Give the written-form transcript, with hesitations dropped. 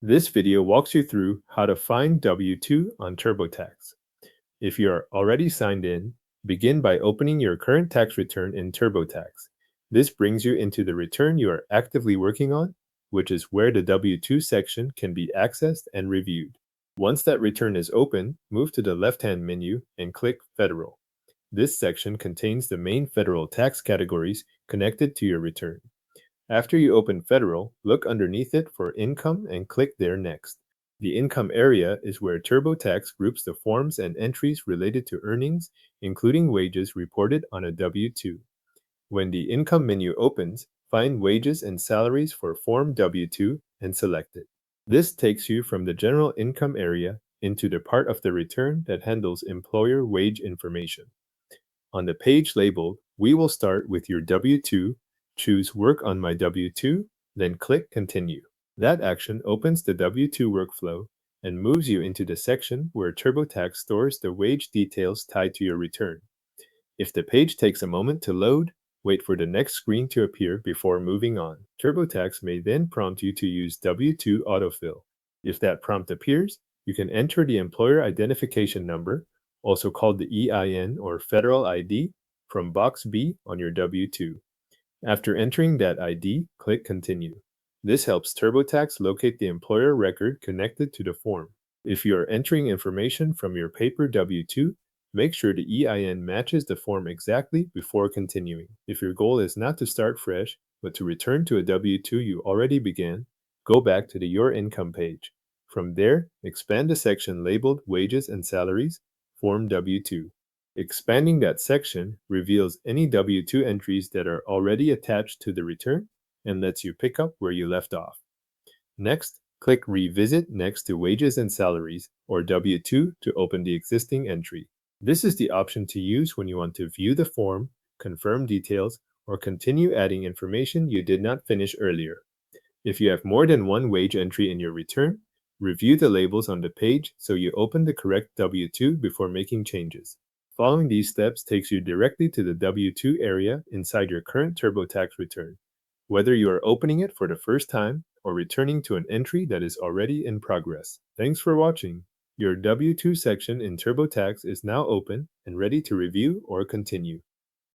This video walks you through how to find W-2 on TurboTax. If you are already signed in, begin by opening your current tax return in TurboTax. This brings you into the return you are actively working on, which is where the W-2 section can be accessed and reviewed. Once that return is open, move to the left-hand menu and click Federal. This section contains the main federal tax categories connected to your return. After you open Federal, look underneath it for Income and click there next. The income area is where TurboTax groups the forms and entries related to earnings, including wages reported on a W-2. When the Income menu opens, find Wages and Salaries for Form W-2 and select it. This takes you from the General Income area into the part of the return that handles employer wage information. On the page labeled "We will start with your W-2," choose Work on my W-2, then click Continue. That action opens the W-2 workflow and moves you into the section where TurboTax stores the wage details tied to your return. If the page takes a moment to load, wait for the next screen to appear before moving on. TurboTax may then prompt you to use W-2 autofill. If that prompt appears, you can enter the employer identification number, also called the EIN or federal ID, from box B on your W-2. After entering that ID, click Continue. This helps TurboTax locate the employer record connected to the form. If you are entering information from your paper W-2, make sure the EIN matches the form exactly before continuing. If your goal is not to start fresh, but to return to a W-2 you already began, go back to the Your Income page. From there, expand the section labeled Wages and Salaries, Form W-2. Expanding that section reveals any W-2 entries that are already attached to the return and lets you pick up where you left off. Next, click Revisit next to Wages and Salaries, or W-2, to open the existing entry. This is the option to use when you want to view the form, confirm details, or continue adding information you did not finish earlier. If you have more than one wage entry in your return, review the labels on the page so you open the correct W-2 before making changes. Following these steps takes you directly to the W-2 area inside your current TurboTax return, whether you are opening it for the first time or returning to an entry that is already in progress. Thanks for watching. Your W-2 section in TurboTax is now open and ready to review or continue.